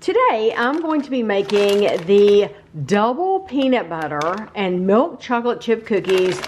Today I'm going to be making the double peanut butter and milk chocolate chip cookies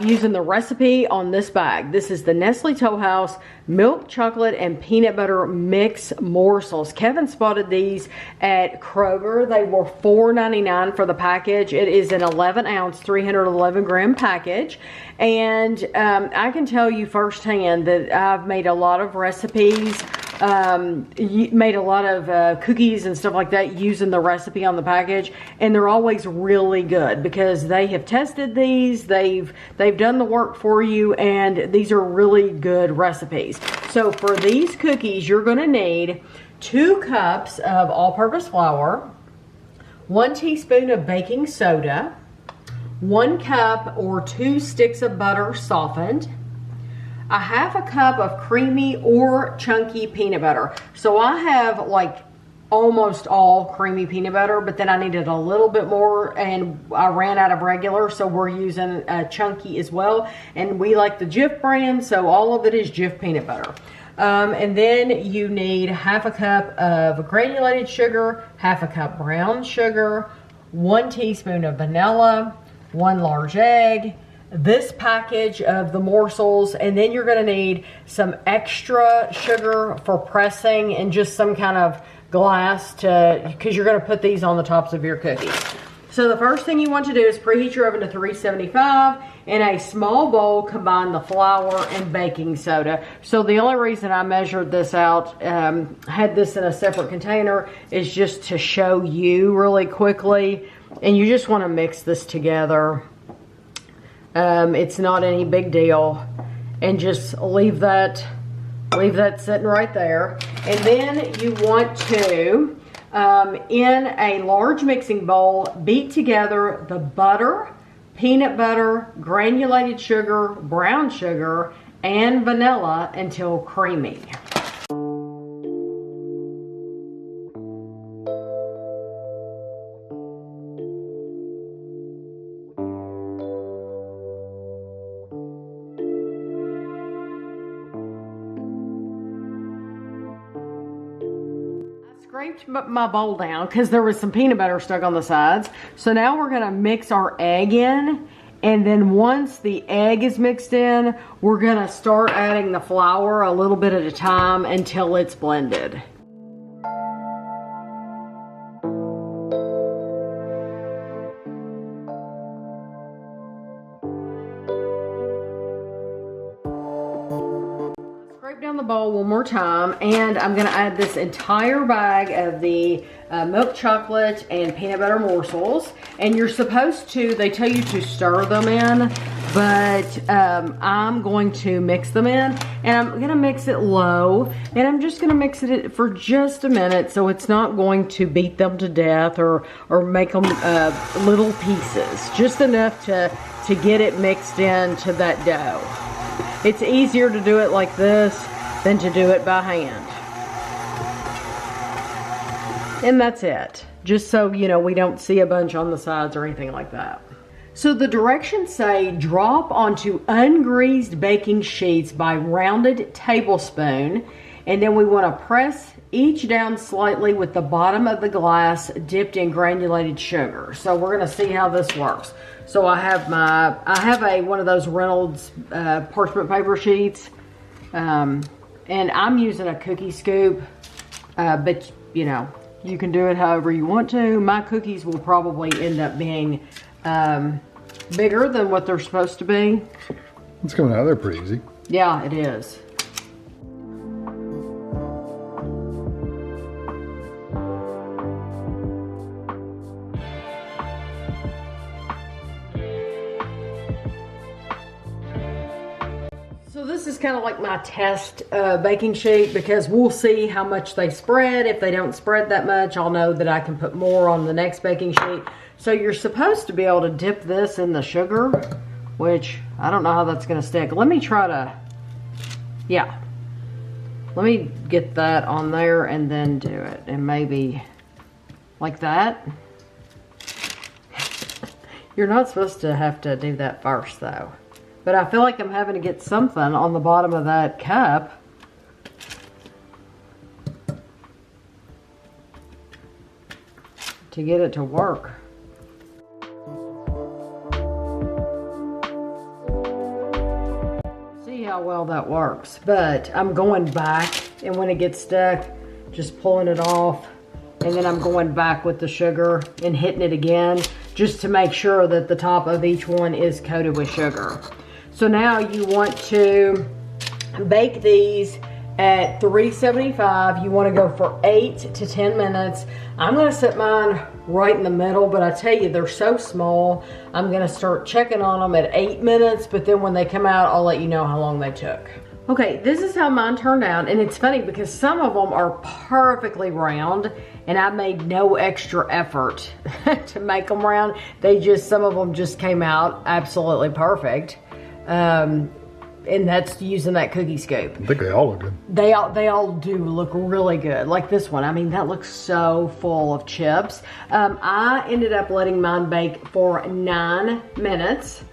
using the recipe on this bag. This is the Nestle Toll House milk chocolate and peanut butter mix morsels. Kevin spotted these at Kroger. They were $4.99 for the package. It is an 11 ounce, 311 gram package. And I can tell you firsthand that I've made a lot of recipes, made a lot of cookies and stuff like that using the recipe on the package, and they're always really good because they have tested these, they've done the work for you, and these are really good recipes. So for these cookies, you're going to need 2 cups of all-purpose flour, 1 teaspoon of baking soda, 1 cup or 2 sticks of butter softened, a half a cup of creamy or chunky peanut butter. So I have like almost all creamy peanut butter, but then I needed a little bit more and I ran out of regular, so we're using chunky as well. And we like the Jif brand, so all of it is Jif peanut butter. And then you need half a cup of granulated sugar, half a cup brown sugar, 1 teaspoon of vanilla, 1 large egg, this package of the morsels, and then you're going to need some extra sugar for pressing and just some kind of glass because you're going to put these on the tops of your cookies. So the first thing you want to do is preheat your oven to 375. In a small bowl, combine the flour and baking soda. So the only reason I measured this out, had this in a separate container, is just to show you really quickly. And you just want to mix this together. It's not any big deal, and just leave that sitting right there. And then you want to, in a large mixing bowl, beat together the butter, peanut butter, granulated sugar, brown sugar, and vanilla until creamy. Scraped my bowl down because there was some peanut butter stuck on the sides. So now we're going to mix our egg in, and then once the egg is mixed in, we're going to start adding the flour a little bit at a time until it's blended. Down the bowl one more time, and I'm going to add this entire bag of the milk chocolate and peanut butter morsels. And you're supposed to, they tell you to stir them in, but I'm going to mix them in, and I'm going to mix it low, and I'm just going to mix it for just a minute, so it's not going to beat them to death or make them little pieces, just enough to get it mixed into that dough. It's easier to do it like this than to do it by hand. And that's it. Just so, you know, we don't see a bunch on the sides or anything like that. So the directions say drop onto ungreased baking sheets by rounded tablespoon. And then we want to press each down slightly with the bottom of the glass dipped in granulated sugar. So we're going to see how this works. So I have one of those Reynolds parchment paper sheets, and I'm using a cookie scoop, but you know, you can do it however you want to. My cookies will probably end up being bigger than what they're supposed to be. It's coming out there pretty easy. Yeah, it is. So this is kind of like my test baking sheet, because we'll see how much they spread. If they don't spread that much, I'll know that I can put more on the next baking sheet. So you're supposed to be able to dip this in the sugar, which I don't know how that's going to stick. Let me try to, yeah. Let me get that on there and then do it. And maybe like that. You're not supposed to have to do that first though. But I feel like I'm having to get something on the bottom of that cup. to get it to work. See how well that works. But I'm going back, and when it gets stuck, just pulling it off, and then I'm going back with the sugar and hitting it again, just to make sure that the top of each one is coated with sugar. So now you want to bake these at 375. You want to go for 8 to 10 minutes. I'm going to set mine right in the middle, but I tell you, they're so small. I'm going to start checking on them at 8 minutes, but then when they come out, I'll let you know how long they took. Okay, this is how mine turned out, and it's funny because some of them are perfectly round, and I made no extra effort to make them round. Some of them just came out absolutely perfect. And that's using that cookie scoop. I think they all look good. They all do look really good. Like this one, I mean, that looks so full of chips. I ended up letting mine bake for 9 minutes,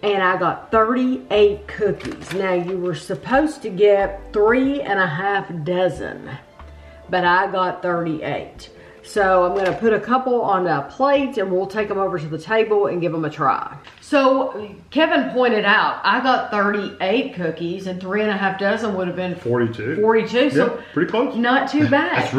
and I got 38 cookies. Now, you were supposed to get 3.5 dozen, but I got 38. So I'm gonna put a couple on a plate, and we'll take them over to the table and give them a try. So Kevin pointed out, I got 38 cookies, and 3.5 dozen would have been 42. 42, so yeah, pretty close. Not too bad. That's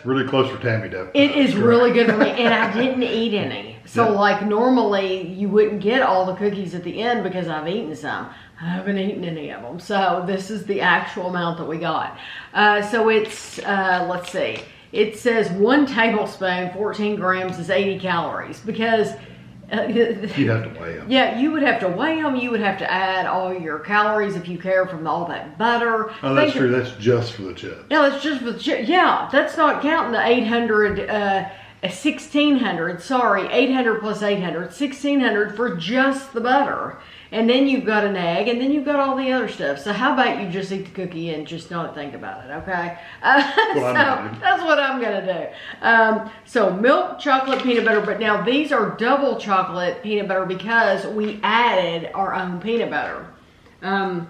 really close for Tammy dough. It is really good for me, and I didn't eat any. So yeah. Like normally you wouldn't get all the cookies at the end because I've eaten some. I haven't eaten any of them. So this is the actual amount that we got. So it's, let's see. It says 1 tablespoon, 14 grams is 80 calories because you have to weigh them. Yeah, you would have to weigh them. You would have to add all your calories if you care from all that butter. Oh, that's true. That's just for the chips. Yeah, that's just for the chips. Yeah, that's not counting the 1600, sorry, 800 plus 800, 1600 for just the butter. And then you've got an egg, and then you've got all the other stuff. So how about you just eat the cookie and just not think about it, okay? That's what I'm gonna do. So milk, chocolate, peanut butter, but now these are double chocolate peanut butter because we added our own peanut butter. And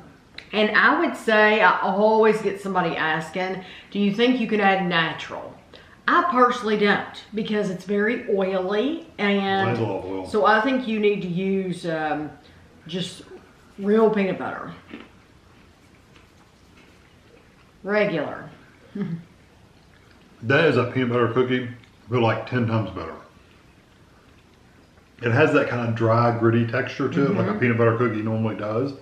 I would say, I always get somebody asking, do you think you could add natural? I personally don't, because it's very oily, and so I think you need to use just real peanut butter. Regular. That is a peanut butter cookie, but like 10 times better. It has that kind of dry, gritty texture to it, like a peanut butter cookie normally does.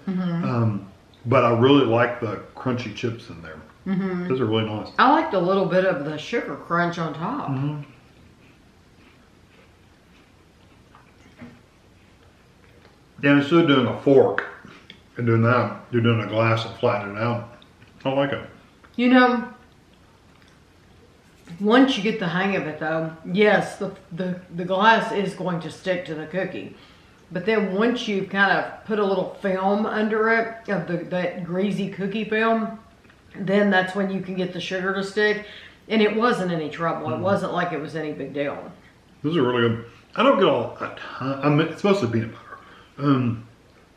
But I really like the crunchy chips in there. Those are really nice. I liked a little bit of the sugar crunch on top. Yeah, instead of doing a fork and doing that, you're doing a glass and flattening it out. I like it. You know, once you get the hang of it though, yes, the glass is going to stick to the cookie. But then once you kind of put a little film under it, of that greasy cookie film, then that's when you can get the sugar to stick. And it wasn't any trouble. It wasn't like it was any big deal. Those are really good. I don't get a ton. I mean, it's mostly peanut butter.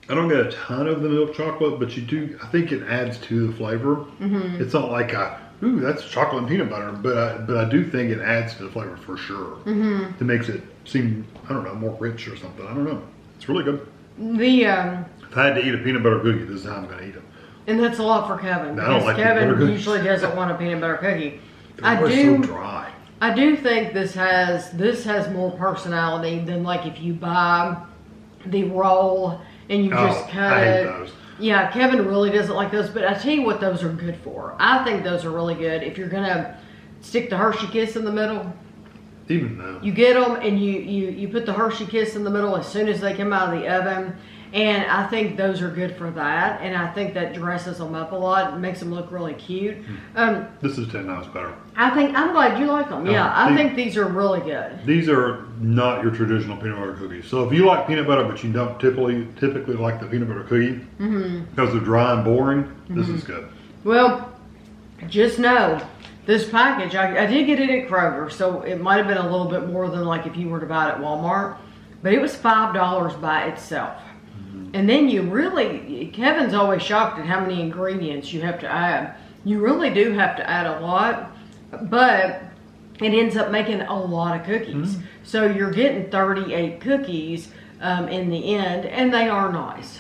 I don't get a ton of the milk chocolate, but you do. I think it adds to the flavor. It's not like ooh, that's chocolate and peanut butter, but I do think it adds to the flavor for sure. It makes it seem, I don't know, more rich or something. I don't know. It's really good. If I had to eat a peanut butter cookie, this is how I'm going to eat them. And that's a lot for Kevin. I don't like Kevin usually doesn't want a peanut butter cookie. They're so dry. I do think this has more personality than like if you buy the roll and you just cut I hate it. those. Yeah, Kevin really doesn't like those, but I tell you what those are good for. I think those are really good. If you're gonna stick the Hershey Kiss in the middle, even though you get them and you put the Hershey Kiss in the middle as soon as they come out of the oven. And I think those are good for that, and I think that dresses them up a lot. It makes them look really cute. This is 10 times better. I'm glad you like them. Yeah, I think these are really good. These are not your traditional peanut butter cookies. So if you like peanut butter, but you don't typically like the peanut butter cookie because they're dry and boring, this is good. Well, just know this package. I did get it at Kroger, so it might have been a little bit more than like if you were to buy it at Walmart, but it was $5 by itself. And then Kevin's always shocked at how many ingredients you have to add. You really do have to add a lot, but it ends up making a lot of cookies. So you're getting 38 cookies in the end, and they are nice.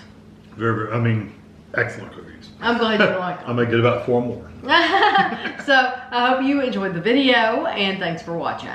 Very, very, I mean, excellent cookies. I'm glad you like them. I may get about 4 more. So I hope you enjoyed the video, and thanks for watching.